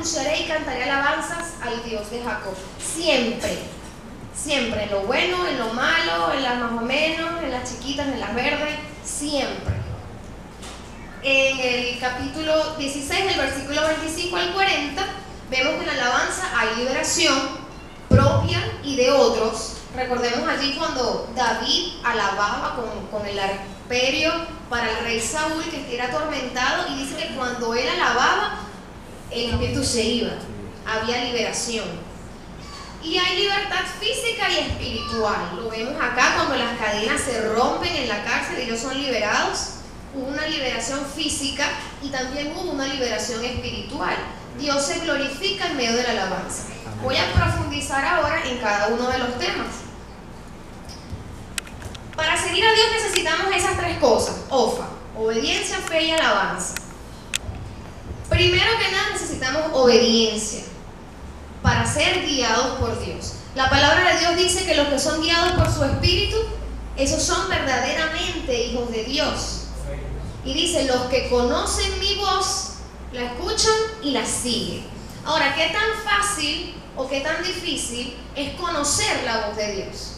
anunciaré y cantaré alabanzas al Dios de Jacob. Siempre, siempre, en lo bueno, en lo malo, en las más o menos, en las chiquitas, en las verdes, siempre. En el capítulo 16, del versículo 25 al 40, vemos que en la alabanza hay liberación propia y de otros. Recordemos allí cuando David alababa con el arperio para el rey Saúl, que era atormentado, y dice que cuando él alababa, el espíritu se iba, había liberación. Y hay libertad física y espiritual. Lo vemos acá cuando las cadenas se rompen en la cárcel y ellos son liberados. Hubo una liberación física y también hubo una liberación espiritual. Dios se glorifica en medio de la alabanza. Voy a profundizar ahora en cada uno de los temas. Para seguir a Dios necesitamos esas tres cosas: OFA, obediencia, fe y alabanza. Primero que nada necesitamos obediencia para ser guiados por Dios. La palabra de Dios dice que los que son guiados por su espíritu, esos son verdaderamente hijos de Dios. Y dice, los que conocen mi voz, la escuchan y la siguen. Ahora, ¿qué tan fácil o qué tan difícil es conocer la voz de Dios?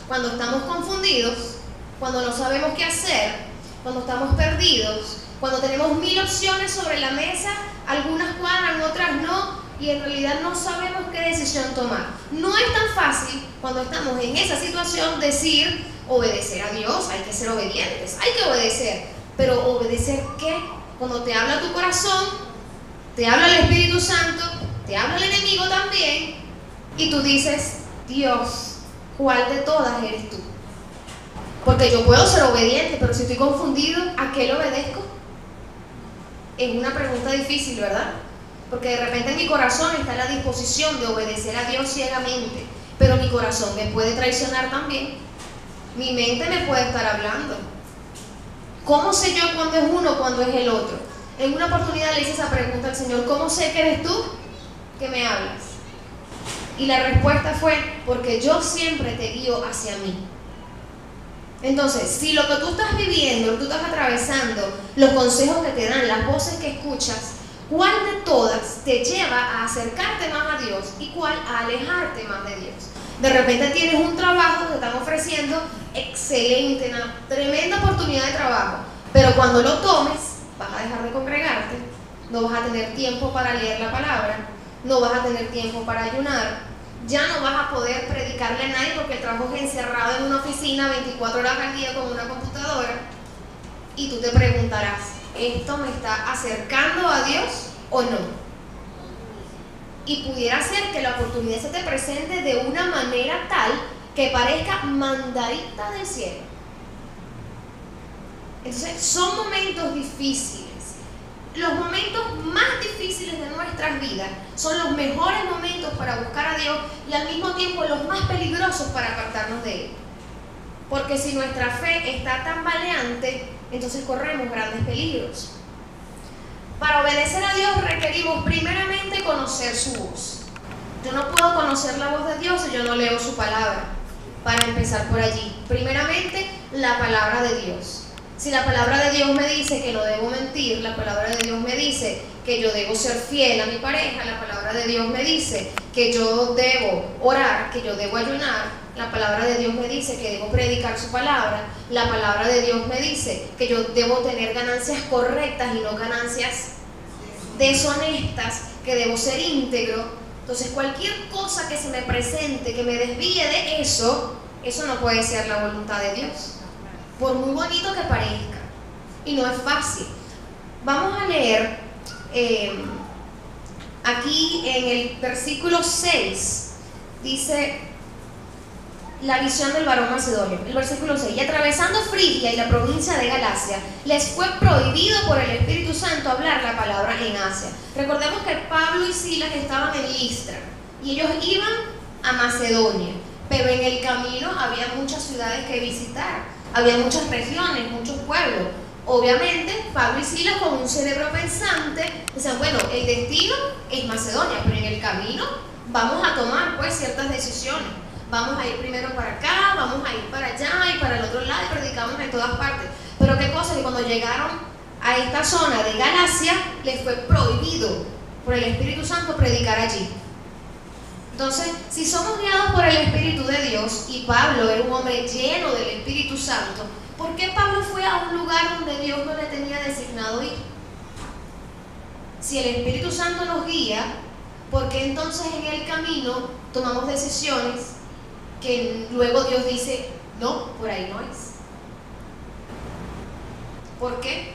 Cuando estamos confundidos, cuando no sabemos qué hacer, cuando estamos perdidos, cuando tenemos 1000 opciones sobre la mesa, algunas cuadran, otras no, y en realidad no sabemos qué decisión tomar. No es tan fácil cuando estamos en esa situación decir, obedecer a Dios, hay que ser obedientes, hay que obedecer. Pero ¿obedecer qué? Cuando te habla tu corazón, te habla el Espíritu Santo, te habla el enemigo también, y tú dices, Dios, ¿cuál de todas eres tú? Porque yo puedo ser obediente, pero si estoy confundido, ¿a qué le obedezco? Es una pregunta difícil, ¿verdad? Porque de repente en mi corazón está la disposición de obedecer a Dios ciegamente, pero mi corazón me puede traicionar también. Mi mente me puede estar hablando. ¿Cómo sé yo cuándo es uno, cuándo es el otro? En una oportunidad le hice esa pregunta al Señor: ¿cómo sé que eres tú que me hablas? Y la respuesta fue: porque yo siempre te guío hacia mí. Entonces, si lo que tú estás viviendo, lo que tú estás atravesando, los consejos que te dan, las voces que escuchas, ¿cuál de todas te lleva a acercarte más a Dios y cuál a alejarte más de Dios? De repente tienes un trabajo, te están ofreciendo excelente, una tremenda oportunidad de trabajo, pero cuando lo tomes vas a dejar de congregarte, no vas a tener tiempo para leer la palabra, no vas a tener tiempo para ayunar, ya no vas a poder predicarle a nadie porque el trabajo es encerrado en una oficina 24 horas al día con una computadora, y tú te preguntarás, ¿esto me está acercando a Dios o no? Y pudiera ser que la oportunidad se te presente de una manera tal que parezca mandadita del cielo. Entonces, son momentos difíciles. Los momentos más difíciles de nuestras vidas son los mejores momentos para buscar a Dios y al mismo tiempo los más peligrosos para apartarnos de Él. Porque si nuestra fe está tambaleante, entonces corremos grandes peligros. Para obedecer a Dios requerimos primeramente conocer su voz. Yo no puedo conocer la voz de Dios si yo no leo su palabra. Para empezar por allí, primeramente la palabra de Dios. Si la palabra de Dios me dice que no debo mentir, la palabra de Dios me dice que yo debo ser fiel a mi pareja, la palabra de Dios me dice que yo debo orar, que yo debo ayunar, la palabra de Dios me dice que debo predicar su palabra, la palabra de Dios me dice que yo debo tener ganancias correctas y no ganancias deshonestas, que debo ser íntegro. Entonces cualquier cosa que se me presente, que me desvíe de eso, eso no puede ser la voluntad de Dios, por muy bonito que parezca, y no es fácil. Vamos a leer aquí en el versículo 6, dice la visión del varón macedonio, el versículo 6: y atravesando Frigia y la provincia de Galacia, les fue prohibido por el Espíritu Santo hablar la palabra en Asia. Recordemos que Pablo y Silas estaban en Listra y ellos iban a Macedonia, pero en el camino había muchas ciudades que visitar, había muchas regiones, muchos pueblos. Obviamente Pablo y Silas, con un cerebro pensante, decían, bueno, el destino es Macedonia, pero en el camino vamos a tomar pues ciertas decisiones. Vamos a ir primero para acá, vamos a ir para allá y para el otro lado, y predicamos en todas partes. Pero qué cosa, que cuando llegaron a esta zona de Galacia, les fue prohibido por el Espíritu Santo, predicar allí. Entonces, si somos guiados por el Espíritu de Dios, y Pablo era un hombre lleno del Espíritu Santo, ¿por qué Pablo fue a un lugar donde Dios no le tenía designado ir? Si el Espíritu Santo nos guía, ¿por qué entonces en el camino tomamos decisiones que luego Dios dice, no, por ahí no es? ¿Por qué?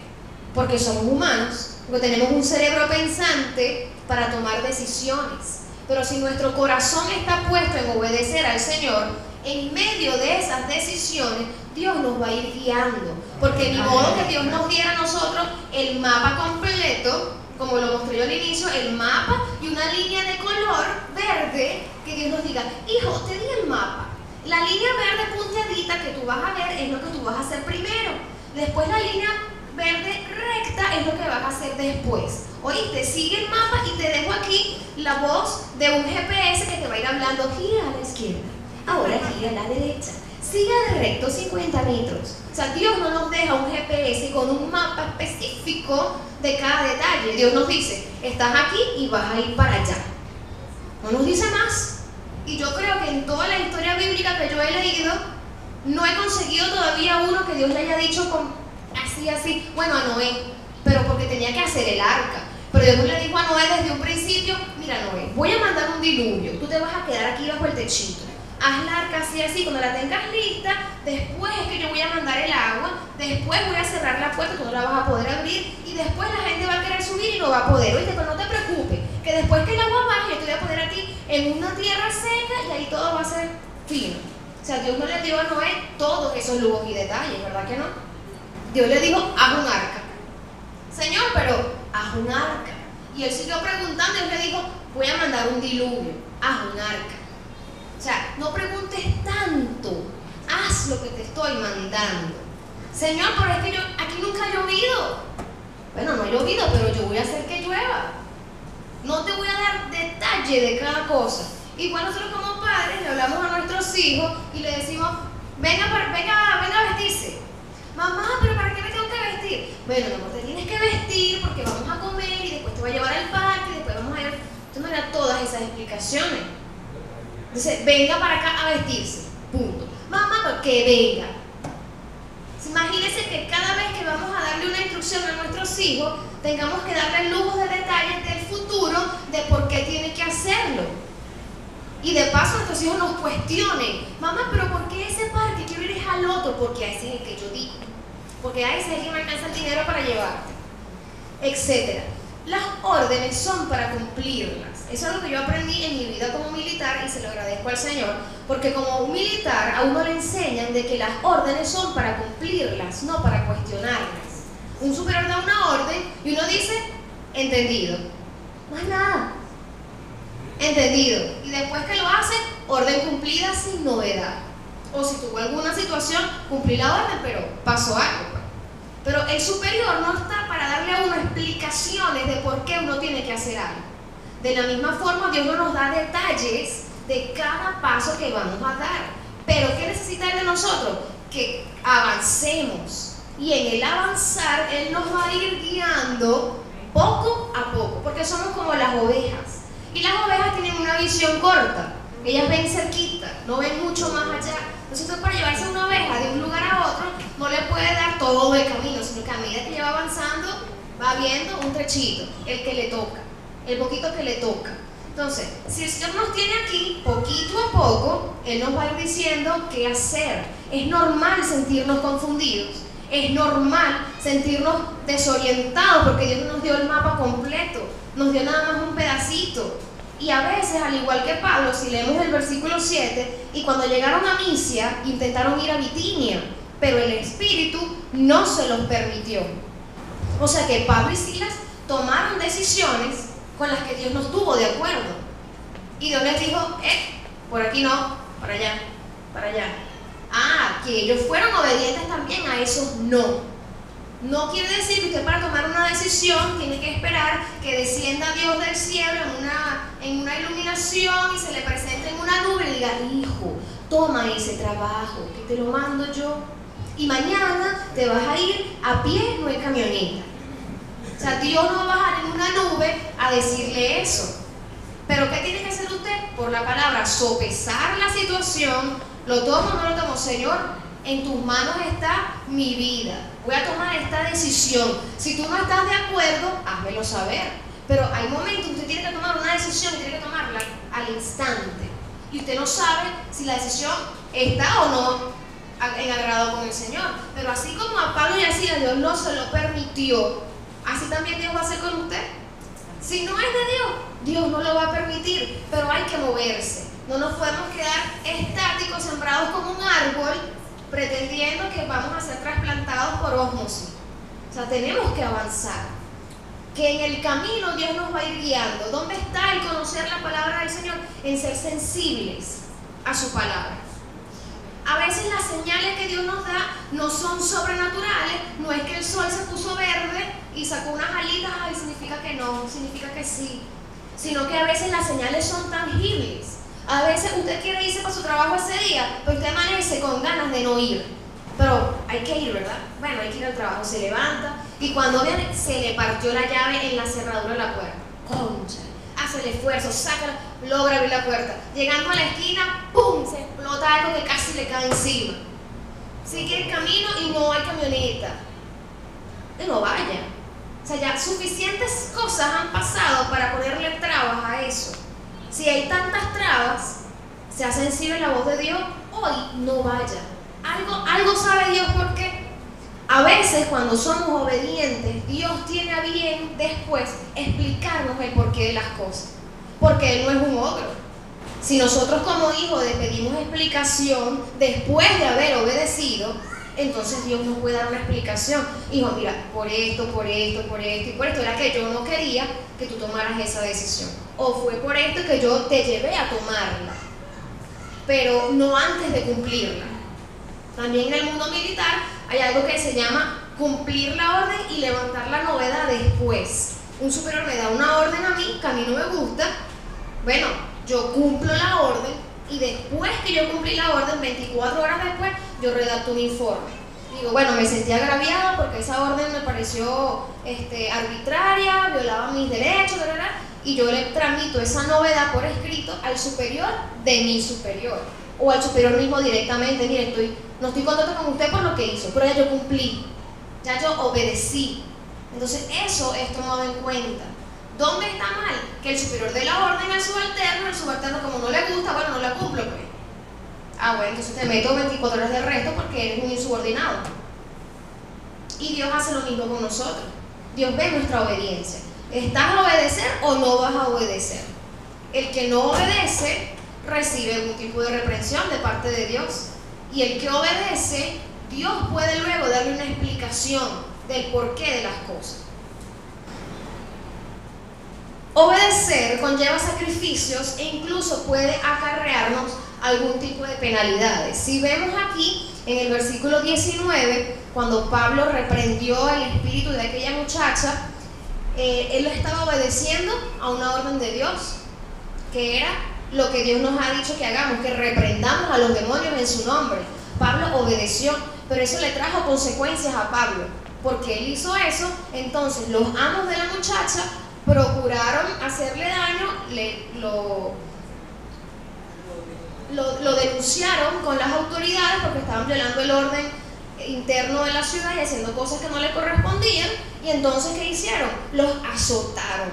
Porque somos humanos, porque tenemos un cerebro pensante para tomar decisiones. Pero si nuestro corazón está puesto en obedecer al Señor, en medio de esas decisiones, Dios nos va a ir guiando. Porque ni modo que Dios nos diera a nosotros el mapa completo, como lo mostré yo al inicio, el mapa y una línea de color verde, que Dios nos diga, hijo, te di el mapa. La línea verde punteadita que tú vas a ver es lo que tú vas a hacer primero. Después la línea verde recta es lo que vas a hacer después. Oíste, sigue el mapa y te dejo aquí la voz de un GPS que te va a ir hablando, gira a la izquierda, ahora gira a la derecha, siga de recto 50 metros. O sea, Dios no nos deja un GPS con un mapa específico de cada detalle. Dios nos dice, estás aquí y vas a ir para allá. No nos dice más. Y yo creo que en toda la historia bíblica que yo he leído, no he conseguido todavía uno que Dios le haya dicho con así, bueno, a Noé, pero porque tenía que hacer el arca. Pero Dios no le dijo a Noé desde un principio, mira Noé, voy a mandar un diluvio, tú te vas a quedar aquí bajo el techito, haz la arca así, cuando la tengas lista, después es que yo voy a mandar el agua, después voy a cerrar la puerta, tú no la vas a poder abrir, y después la gente va a querer subir y no va a poder. Oíste, pero no te preocupes, que después que el agua baje, yo te voy a poner a ti en una tierra seca y ahí todo va a ser fino. O sea, Dios no le dio a Noé todos esos lujos y detalles, ¿verdad que no? Dios le dijo, haz un arca. Señor, pero haz un arca. Y él siguió preguntando y Dios le dijo, voy a mandar un diluvio, haz un arca. O sea, no preguntes tanto, haz lo que te estoy mandando. Señor, pero es que aquí nunca ha llovido. Bueno, no ha llovido, pero yo voy a hacer que llueva. No te voy a dar detalle de cada cosa. Igual nosotros como padres le hablamos a nuestros hijos y le decimos, venga a vestirse. Mamá, pero ¿para qué me tengo que vestir? Bueno, mi amor, te tienes que vestir porque vamos a comer y después te voy a llevar al parque y después vamos a ir. Tú no eras todas esas explicaciones. Entonces, venga para acá a vestirse. Punto. Mamá, pues que venga. Imagínense que cada vez que vamos a darle una instrucción a nuestros hijos, tengamos que darle lujos de detalles del futuro de por qué tiene que hacerlo. Y de paso nuestros hijos nos cuestionen, mamá, pero ¿por qué ese parque? Quiero ir al otro, porque a ese es el que yo digo, porque a ese es el que me alcanza el dinero para llevarte, etc. Las órdenes son para cumplirlas. Eso es lo que yo aprendí en mi vida como militar y se lo agradezco al Señor, porque como un militar a uno le enseñan de que las órdenes son para cumplirlas, no para cuestionarlas. Un superior da una orden y uno dice, entendido, más nada. Entendido. Y después que lo hace, orden cumplida sin novedad. O si tuvo alguna situación, cumplí la orden, pero pasó algo. Pero el superior no está para darle a uno explicaciones de por qué uno tiene que hacer algo. De la misma forma, Dios no nos da detalles de cada paso que vamos a dar. Pero ¿qué necesita Él de nosotros? Que avancemos. Y en el avanzar, Él nos va a ir guiando poco a poco, porque somos como las ovejas. Y las ovejas tienen una visión corta, ellas ven cerquita, no ven mucho más allá. Entonces para llevarse una oveja de un lugar a otro, no le puede dar todo el camino, sino que a medida que ella va avanzando, va viendo un trechito, el que le toca, el poquito que le toca. Entonces, si el Señor nos tiene aquí, poquito a poco, Él nos va a ir diciendo qué hacer. Es normal sentirnos confundidos, es normal sentirnos desorientados, porque Dios no nos dio el mapa completo, nos dio nada más un pedacito. Y a veces, al igual que Pablo, si leemos el versículo 7, y cuando llegaron a Misia, intentaron ir a Bitinia, pero el Espíritu no se los permitió. O sea que Pablo y Silas tomaron decisiones con las que Dios no estuvo de acuerdo. Y Dios les dijo, por aquí no, para allá, para allá. Ah, que ellos fueron obedientes también a esos no. No quiere decir que usted para tomar una decisión tiene que esperar que descienda Dios del cielo en una iluminación y se le presente en una nube y diga, hijo, toma ese trabajo, que te lo mando yo. Y mañana te vas a ir a pie, no en camioneta. O sea, Dios no va a bajar en una nube a decirle eso. Pero ¿qué tiene que hacer usted? Por la palabra, sopesar la situación. ¿Lo tomo o no lo tomo? Señor, en tus manos está mi vida. Voy a tomar esta decisión. Si tú no estás de acuerdo, házmelo saber. Pero hay momentos que usted tiene que tomar una decisión y tiene que tomarla al instante. Y usted no sabe si la decisión está o no en agrado con el Señor. Pero así como a Pablo y a Silas Dios no se lo permitió, así también Dios va a hacer con usted. Si no es de Dios, Dios no lo va a permitir, pero hay que moverse. No nos podemos quedar estáticos, sembrados como un árbol, pretendiendo que vamos a ser trasplantados por ósmosis. O sea, tenemos que avanzar. Que en el camino Dios nos va a ir guiando. ¿Dónde está el conocer la palabra del Señor? En ser sensibles a su palabra. A veces las señales que Dios nos da no son sobrenaturales. No es que el sol se puso verde y sacó unas alitas y significa que no, significa que sí. Sino que a veces las señales son tangibles. A veces usted quiere irse para su trabajo ese día, pero usted amanece con ganas de no ir. Pero hay que ir, ¿verdad? Bueno, hay que ir al trabajo. Se levanta y cuando viene se le partió la llave en la cerradura de la puerta. Concha. Hace el esfuerzo, logra abrir la puerta. Llegando a la esquina, ¡pum! Se explota algo que casi le cae encima. Sigue el camino y no hay camioneta. Que no vaya. O sea, ya suficientes cosas han pasado para ponerle trabas a eso. Si hay tantas trabas, sea sensible la voz de Dios, hoy no vaya. Algo sabe Dios por qué. A veces cuando somos obedientes, Dios tiene a bien después explicarnos el porqué de las cosas. Porque Él no es un ogro. Si nosotros como hijos le pedimos explicación después de haber obedecido, entonces Dios nos puede dar una explicación. Hijo, mira, por esto, por esto, por esto y por esto era que yo no quería que tú tomaras esa decisión. O fue por esto que yo te llevé a tomarla, pero no antes de cumplirla. También en el mundo militar hay algo que se llama cumplir la orden y levantar la novedad después. Un superior me da una orden a mí que a mí no me gusta. Bueno, yo cumplo la orden y después que yo cumplí la orden, 24 horas después, yo redacto un informe. Digo, bueno, me sentí agraviada porque esa orden me pareció arbitraria, violaba mis derechos, ¿verdad? Y yo le tramito esa novedad por escrito al superior de mi superior. O al superior mismo directamente. Mire, no estoy contento con usted por lo que hizo, pero ya yo cumplí, ya yo obedecí. Entonces eso es tomado en cuenta. ¿Dónde está mal? Que el superior dé la orden al subalterno, el subalterno como no le gusta, bueno, no la cumplo pues. Ah, bueno, entonces te meto 24 horas de arresto porque eres un insubordinado. Y Dios hace lo mismo con nosotros. Dios ve nuestra obediencia. ¿Estás a obedecer o no vas a obedecer? El que no obedece recibe algún tipo de reprensión de parte de Dios. Y el que obedece, Dios puede luego darle una explicación del porqué de las cosas. Obedecer conlleva sacrificios e incluso puede acarrearnos algún tipo de penalidades. Si vemos aquí en el versículo 19, cuando Pablo reprendió el espíritu de aquella muchacha, él estaba obedeciendo a una orden de Dios, que era lo que Dios nos ha dicho que hagamos, que reprendamos a los demonios en su nombre. Pablo obedeció, pero eso le trajo consecuencias a Pablo, porque él hizo eso. Entonces los amos de la muchacha procuraron hacerle daño, lo denunciaron con las autoridades porque estaban violando el orden interno de la ciudad y haciendo cosas que no le correspondían. Y entonces, ¿qué hicieron? Los azotaron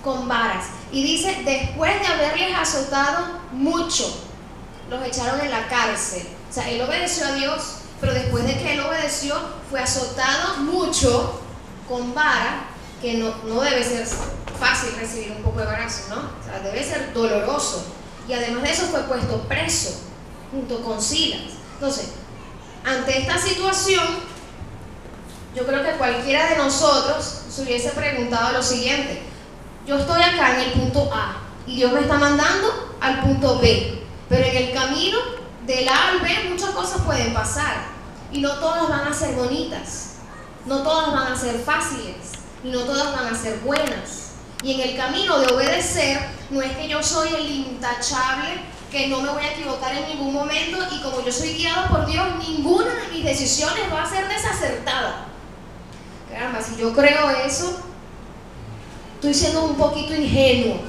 con varas. Y dice, después de haberles azotado mucho, los echaron en la cárcel. O sea, él obedeció a Dios, pero después de que él obedeció, fue azotado mucho con vara, que no debe ser fácil recibir un poco de varazo, ¿no? O sea, debe ser doloroso. Y además de eso fue puesto preso junto con Silas. Entonces, ante esta situación, yo creo que cualquiera de nosotros se hubiese preguntado lo siguiente: yo estoy acá en el punto A y Dios me está mandando al punto B, pero en el camino del A al B muchas cosas pueden pasar y no todas van a ser bonitas, no todas van a ser fáciles y no todas van a ser buenas. Y en el camino de obedecer, no es que yo soy el intachable, que no me voy a equivocar en ningún momento, y como yo soy guiado por Dios, ninguna de mis decisiones va a ser desacertada. caramba, si yo creo eso, estoy siendo un poquito ingenuo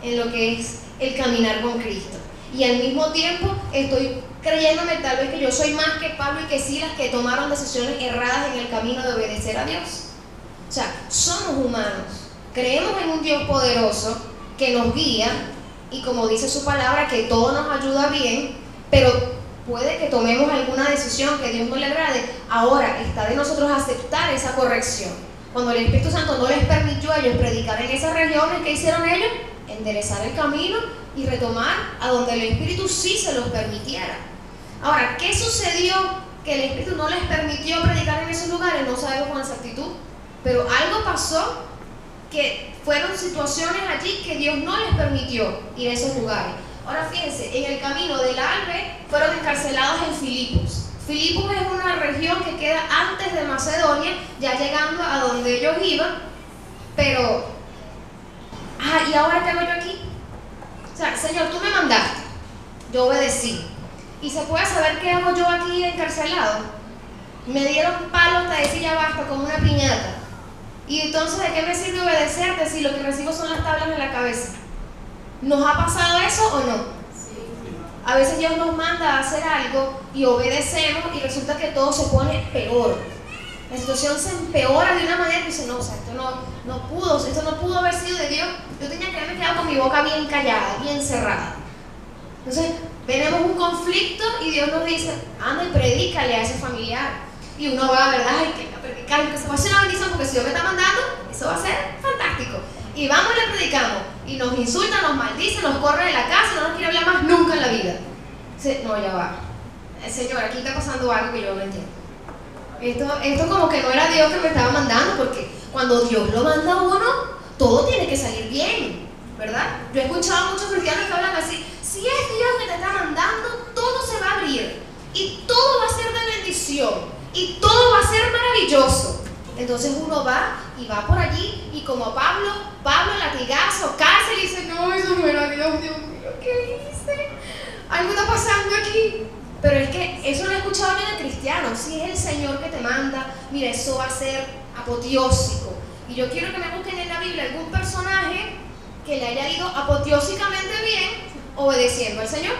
en lo que es el caminar con Cristo. Y al mismo tiempo estoy creyéndome tal vez que yo soy más que Pablo y que Silas, que tomaron decisiones erradas en el camino de obedecer a Dios. O sea, somos humanos, creemos en un Dios poderoso que nos guía y, como dice su palabra, que todo nos ayuda bien, pero puede que tomemos alguna decisión que a Dios no le agrade. Ahora está de nosotros aceptar esa corrección. Cuando el Espíritu Santo no les permitió a ellos predicar en esas regiones, ¿qué hicieron ellos? Enderezar el camino y retomar a donde el Espíritu sí se los permitiera. Ahora, ¿qué sucedió que el Espíritu no les permitió predicar en esos lugares? No sabemos con exactitud, pero algo pasó, que fueron situaciones allí que Dios no les permitió ir a esos lugares. Ahora fíjense, en el camino del Albe fueron encarcelados en Filipos. Filipos es una región que queda antes de Macedonia, ya llegando a donde ellos iban, pero ¿y ahora qué hago yo aquí? O sea, Señor, tú me mandaste, yo obedecí. ¿Y se puede saber qué hago yo aquí encarcelado? Me dieron palos hasta decir ya basta, como una piñata. Y entonces, ¿de qué me sirve obedecerte si lo que recibo son las tablas en la cabeza? ¿Nos ha pasado eso o no? Sí. A veces Dios nos manda a hacer algo y obedecemos y resulta que todo se pone peor. La situación se empeora de una manera que dice, no, o sea, esto no pudo haber sido de Dios. Yo tenía que haberme quedado con mi boca bien callada, bien cerrada. Entonces, tenemos un conflicto y Dios nos dice, anda y predícale a ese familiar. Y uno va, ¿verdad? Ay, que se va a hacer una bendición, porque si Dios me está mandando, eso va a ser fantástico. Y vamos y le predicamos. Y nos insulta, nos maldice, nos corre de la casa, no nos quiere hablar más nunca en la vida. No, ya va. Señor, aquí está pasando algo que yo no entiendo. Esto como que no era Dios que me estaba mandando, porque cuando Dios lo manda a uno, todo tiene que salir bien, ¿verdad? Yo he escuchado a muchos cristianos que hablan así, si es Dios que te está mandando, todo se va a abrir, y todo va a ser de bendición, y todo va a ser maravilloso. Entonces uno va y va por allí, y como Pablo latigazo, cárcel, y dice, no, eso no era Dios, Dios mío, ¿qué hice? Algo está pasando aquí. Pero es que eso lo he escuchado yo de cristianos. Si es el Señor que te manda, mira, eso va a ser apoteósico. Y yo quiero que me busquen en la Biblia algún personaje que le haya ido apoteósicamente bien obedeciendo al Señor.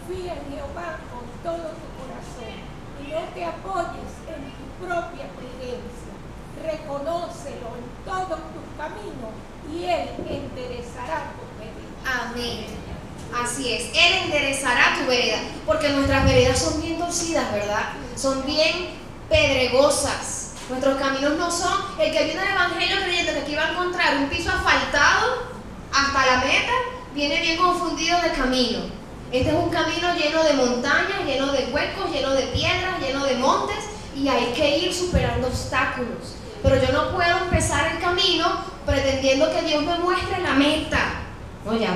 Confía en Jehová con todo tu corazón y no te apoyes en tu propia prudencia. Reconócelo en todos tus caminos y Él enderezará tu vereda. Amén. Así es, Él enderezará tu vereda, porque nuestras veredas son bien torcidas, ¿verdad? Son bien pedregosas. Nuestros caminos no son, el que viene al Evangelio creyendo que aquí va a encontrar un piso asfaltado hasta la meta, viene bien confundido de camino. Este es un camino lleno de montañas, lleno de huecos, lleno de piedras, lleno de montes, y hay que ir superando obstáculos. Pero yo no puedo empezar el camino pretendiendo que Dios me muestre la meta. No, ya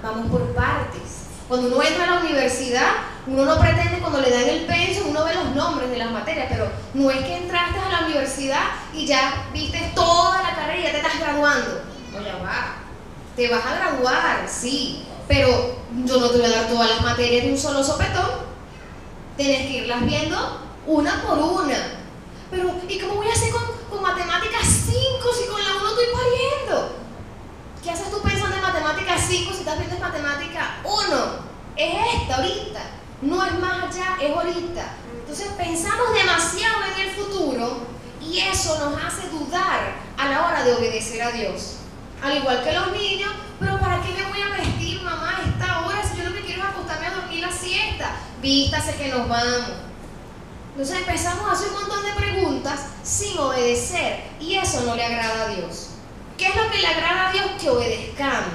vamos por partes. Cuando uno entra a la universidad, uno no pretende, cuando le dan el pensum, uno ve los nombres de las materias, pero no es que entraste a la universidad y ya viste toda la carrera y ya te estás graduando. No, ya va. Te vas a graduar, sí, pero yo no te voy a dar todas las materias de un solo sopetón. Tienes que irlas viendo una por una. Pero, ¿y cómo voy a hacer con matemáticas 5 si con la 1 estoy pariendo? ¿Qué haces tú pensando en matemáticas 5 si estás viendo en matemática 1? Es esta ahorita, no es más allá, es ahorita. Entonces pensamos demasiado en el futuro y eso nos hace dudar a la hora de obedecer a Dios. Al igual que los niños, pero ¿para qué me voy a vestir, mamá, a esta hora si yo lo que quiero es acostarme a dormir la siesta? Vístase que nos vamos. Entonces empezamos a hacer un montón de preguntas sin obedecer y eso no le agrada a Dios. ¿Qué es lo que le agrada a Dios? Que obedezcamos.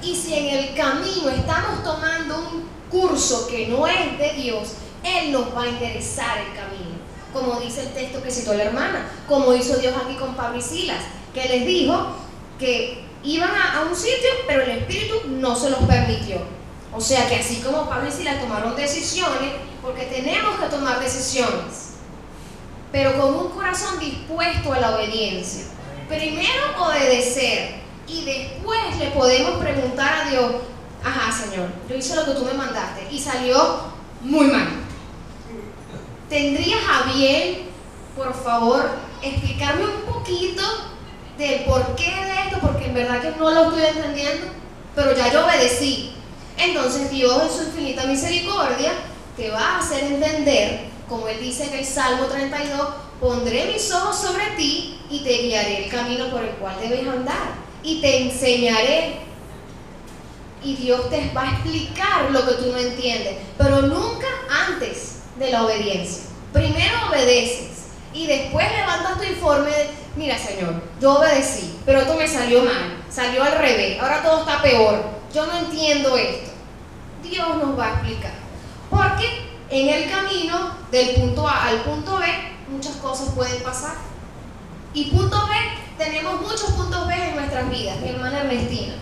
Y si en el camino estamos tomando un curso que no es de Dios, Él nos va a enderezar el camino. Como dice el texto que citó la hermana, como hizo Dios aquí con Pablo y Silas, que les dijo que iban a un sitio, pero el Espíritu no se los permitió. O sea que así como Pablo y Silas tomaron decisiones, porque tenemos que tomar decisiones, pero con un corazón dispuesto a la obediencia. Primero obedecer y después le podemos preguntar a Dios, ajá, Señor, yo hice lo que tú me mandaste y salió muy mal. ¿tendrías a bien, por favor, explicarme un poquito del porqué de esto? Porque en verdad que no lo estoy entendiendo, pero ya yo obedecí. Entonces Dios en su infinita misericordia te va a hacer entender, como Él dice en el Salmo 32, pondré mis ojos sobre ti y te guiaré el camino por el cual debes andar y te enseñaré. Y Dios te va a explicar lo que tú no entiendes, pero nunca antes de la obediencia. Primero obedeces y después levantas tu informe de, mira Señor, yo obedecí, pero esto me salió mal, salió al revés, ahora todo está peor, yo no entiendo esto. Dios nos va a explicar, porque en el camino del punto A al punto B muchas cosas pueden pasar, y punto B, tenemos muchos puntos B en nuestras vidas, mi hermana Ernestina.